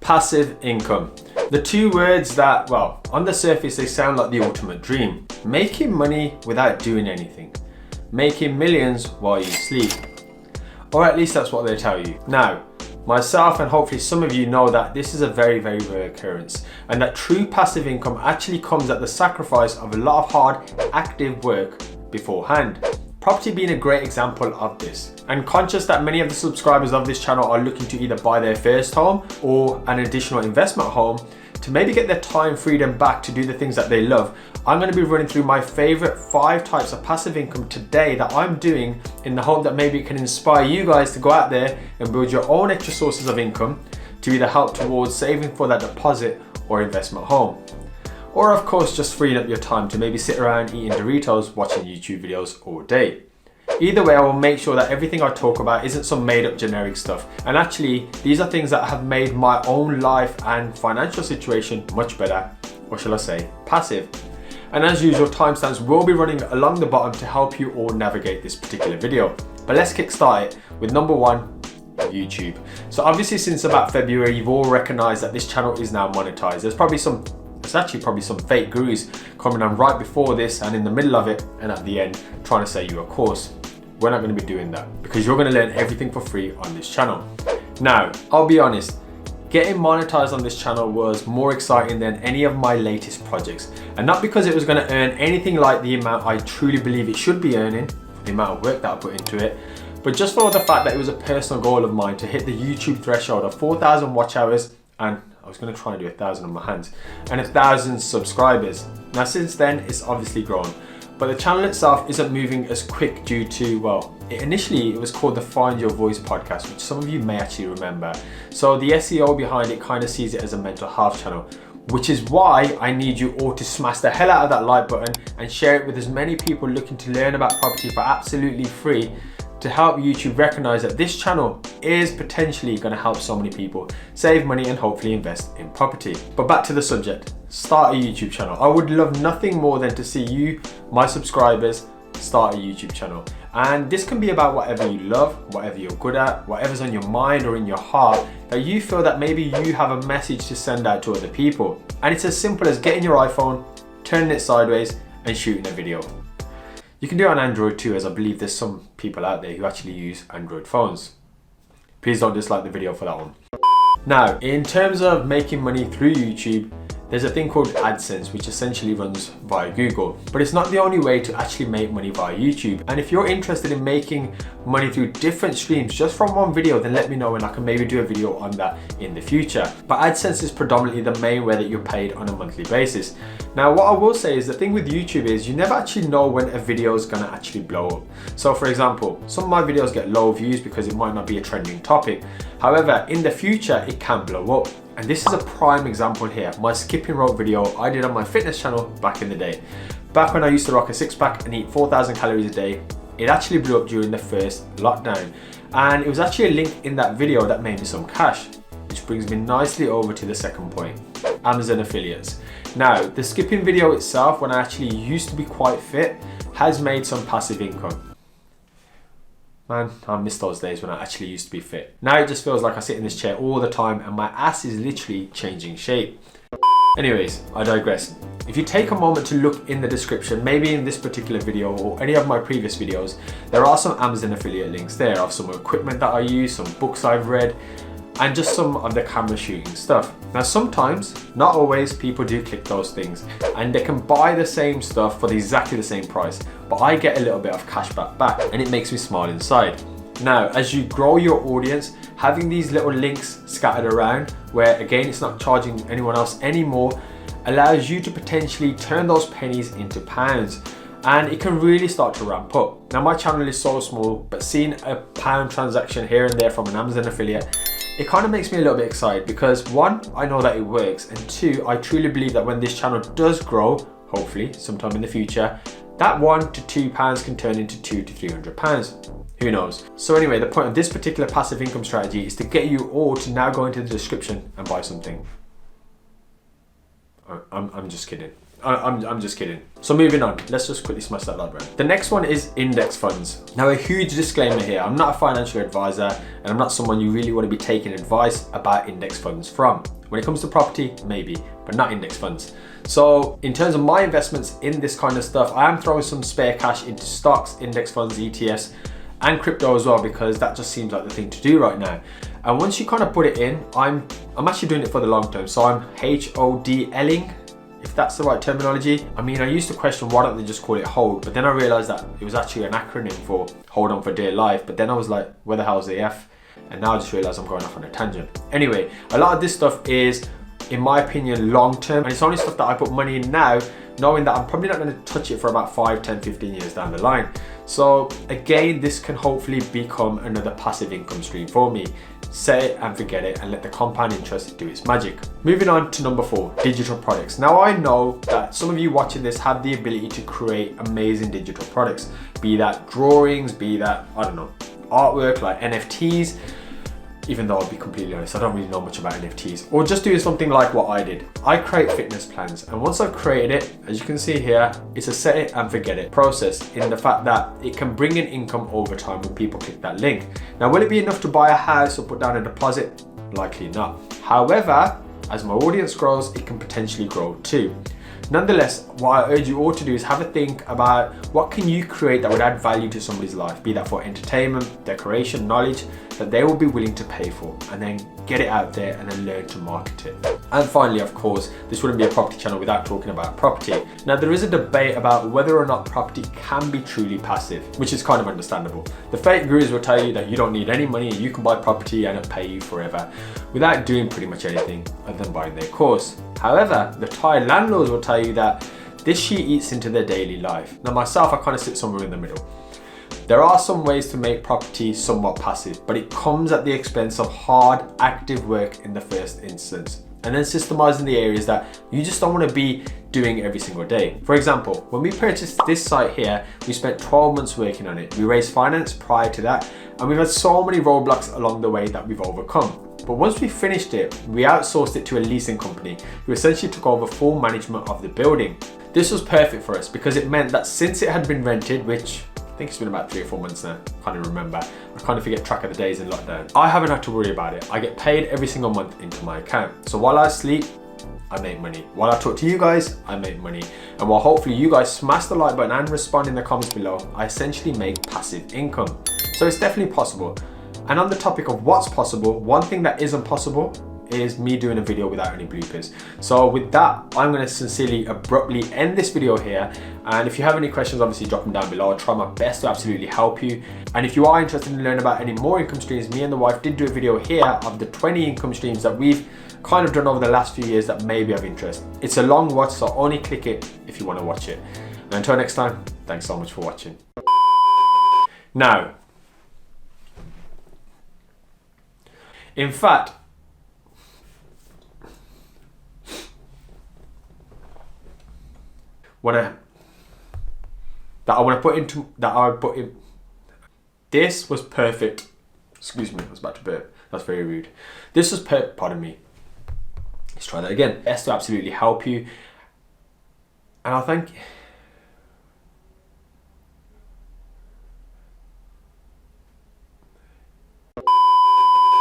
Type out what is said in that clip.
Passive income. The two words that, well, on the surface they sound like the ultimate dream. Making money without doing anything. Making millions while you sleep. Or at least that's what they tell you. Now, myself and hopefully some of you know that this is a very, very rare occurrence, and that true passive income actually comes at the sacrifice of a lot of hard, active work beforehand. Property being a great example of this. And conscious that many of the subscribers of this channel are looking to either buy their first home or an additional investment home to maybe get their time freedom back to do the things that they love, I'm going to be running through my favorite 5 types of passive income today that I'm doing in the hope that maybe it can inspire you guys to go out there and build your own extra sources of income to either help towards saving for that deposit or investment home. Or of course, just freeing up your time to maybe sit around eating Doritos, watching YouTube videos all day. Either way, I will make sure that everything I talk about isn't some made up generic stuff. And actually, these are things that have made my own life and financial situation much better, or shall I say, passive. And as usual, timestamps will be running along the bottom to help you all navigate this particular video. But let's kick start with number 1, YouTube. So obviously since about February, you've all recognized that this channel is now monetized. There's actually probably some fake gurus coming on right before this and in the middle of it and at the end trying to sell you a course. We're not going to be doing that because you're going to learn everything for free on this channel. Now, I'll be honest, getting monetized on this channel was more exciting than any of my latest projects. And not because it was going to earn anything like the amount I truly believe it should be earning, for the amount of work that I put into it, but just for the fact that it was a personal goal of mine to hit the YouTube threshold of 4,000 watch hours, and I was going to try and do 1,000 on my hands, and 1,000 subscribers. Now since then, it's obviously grown. But the channel itself isn't moving as quick due to, well, initially it was called the Find Your Voice podcast, which some of you may actually remember. So the SEO behind it kind of sees it as a mental health channel, which is why I need you all to smash the hell out of that like button and share it with as many people looking to learn about property for absolutely free, to help YouTube recognize that this channel is potentially going to help so many people save money and hopefully invest in property. But back to the subject, start a YouTube channel. I would love nothing more than to see you, my subscribers, start a YouTube channel. And this can be about whatever you love, whatever you're good at, whatever's on your mind or in your heart, that you feel that maybe you have a message to send out to other people. And it's as simple as getting your iPhone, turning it sideways and shooting a video. You can do it on Android too, as I believe there's some people out there who actually use Android phones. Please don't dislike the video for that one. Now, in terms of making money through YouTube, there's a thing called AdSense, which essentially runs via Google. But it's not the only way to actually make money via YouTube. And if you're interested in making money through different streams just from one video, then let me know and I can maybe do a video on that in the future. But AdSense is predominantly the main way that you're paid on a monthly basis. Now, what I will say is the thing with YouTube is you never actually know when a video is going to actually blow up. So for example, some of my videos get low views because it might not be a trending topic. However, in the future, it can blow up. And this is a prime example here. My skipping rope video I did on my fitness channel back in the day. Back when I used to rock a 6-pack and eat 4,000 calories a day, it actually blew up during the first lockdown. And it was actually a link in that video that made me some cash. Which brings me nicely over to the second point, Amazon affiliates. Now, the skipping video itself, when I actually used to be quite fit, has made some passive income. Man, I miss those days when I actually used to be fit. Now it just feels like I sit in this chair all the time and my ass is literally changing shape. Anyways, I digress. If you take a moment to look in the description, maybe in this particular video or any of my previous videos, there are some Amazon affiliate links there of some equipment that I use, some books I've read, and just some of the camera shooting stuff. Now sometimes, not always, people do click those things and they can buy the same stuff for exactly the same price, but I get a little bit of cashback back and it makes me smile inside. Now, as you grow your audience, having these little links scattered around, where again, it's not charging anyone else anymore, allows you to potentially turn those pennies into pounds. And it can really start to ramp up. Now my channel is so small, but seeing a pound transaction here and there from an Amazon affiliate, it kind of makes me a little bit excited because 1, I know that it works, and 2, I truly believe that when this channel does grow, hopefully sometime in the future, that £1 to £2 can turn into £200 to £300. Who knows? So anyway, the point of this particular passive income strategy is to get you all to now go into the description and buy something. I'm just kidding. I'm just kidding. So moving on, let's just quickly smash that like button. The next one is index funds. Now a huge disclaimer here, I'm not a financial advisor and I'm not someone you really want to be taking advice about index funds from. When it comes to property, maybe, but not index funds. So in terms of my investments in this kind of stuff, I am throwing some spare cash into stocks, index funds, ETFs, and crypto as well, because that just seems like the thing to do right now. And once you kind of put it in, I'm actually doing it for the long term. So I'm HODLing, if that's the right terminology. I mean, I used to question why don't they just call it hold, but then I realized that it was actually an acronym for hold on for dear life. But then I was like, where the hell's the F? And now I just realized I'm going off on a tangent. Anyway, a lot of this stuff is, in my opinion, long term, and it's only stuff that I put money in now, knowing that I'm probably not going to touch it for about 5, 10, 15 years down the line. So again, this can hopefully become another passive income stream for me. Set it and forget it and let the compound interest do its magic. Moving on to number 4, digital products. Now I know that some of you watching this have the ability to create amazing digital products, be that drawings, be that, I don't know, artwork like NFTs. Even though I'll be completely honest, I don't really know much about NFTs, or just doing something like what I did. I create fitness plans, and once I've created it, as you can see here, it's a set it and forget it process, in the fact that it can bring in income over time when people click that link. Now, will it be enough to buy a house or put down a deposit? Likely not. However, as my audience grows, it can potentially grow too. Nonetheless, what I urge you all to do is have a think about what can you create that would add value to somebody's life, be that for entertainment, decoration, knowledge, that they will be willing to pay for, and then get it out there and then learn to market it. And finally, of course, this wouldn't be a property channel without talking about property. Now, there is a debate about whether or not property can be truly passive, which is kind of understandable. The fake gurus will tell you that you don't need any money, you can buy property and it'll pay you forever without doing pretty much anything other than buying their course. However, the Thai landlords will tell you that this shit eats into their daily life. Now myself, I kind of sit somewhere in the middle. There are some ways to make property somewhat passive, but it comes at the expense of hard, active work in the first instance, and then systemizing the areas that you just don't want to be doing every single day. For example, when we purchased this site here, we spent 12 months working on it. We raised finance prior to that, and we've had so many roadblocks along the way that we've overcome. But once we finished it, we outsourced it to a leasing company who essentially took over full management of the building. This was perfect for us because it meant that since it had been rented, which I think it's been about 3 or 4 months now, I can't even remember. I kind of forget track of the days in lockdown. I haven't had to worry about it. I get paid every single month into my account. So while I sleep, I make money. While I talk to you guys, I make money. And while hopefully you guys smash the like button and respond in the comments below, I essentially make passive income. So it's definitely possible. And on the topic of what's possible, one thing that isn't possible is me doing a video without any bloopers. So with that, I'm going to sincerely, abruptly end this video here. And if you have any questions, obviously drop them down below. I'll try my best to absolutely help you. And if you are interested in learning about any more income streams, me and the wife did do a video here of the 20 income streams that we've kind of done over the last few years that may be of interest. It's a long watch, so only click it if you want to watch it. And until next time, thanks so much for watching. Now, in fact, this was perfect. Excuse me, I was about to burp. That's very rude. This was pardon me. Let's try that again. Best to absolutely help you. And I'll thank you.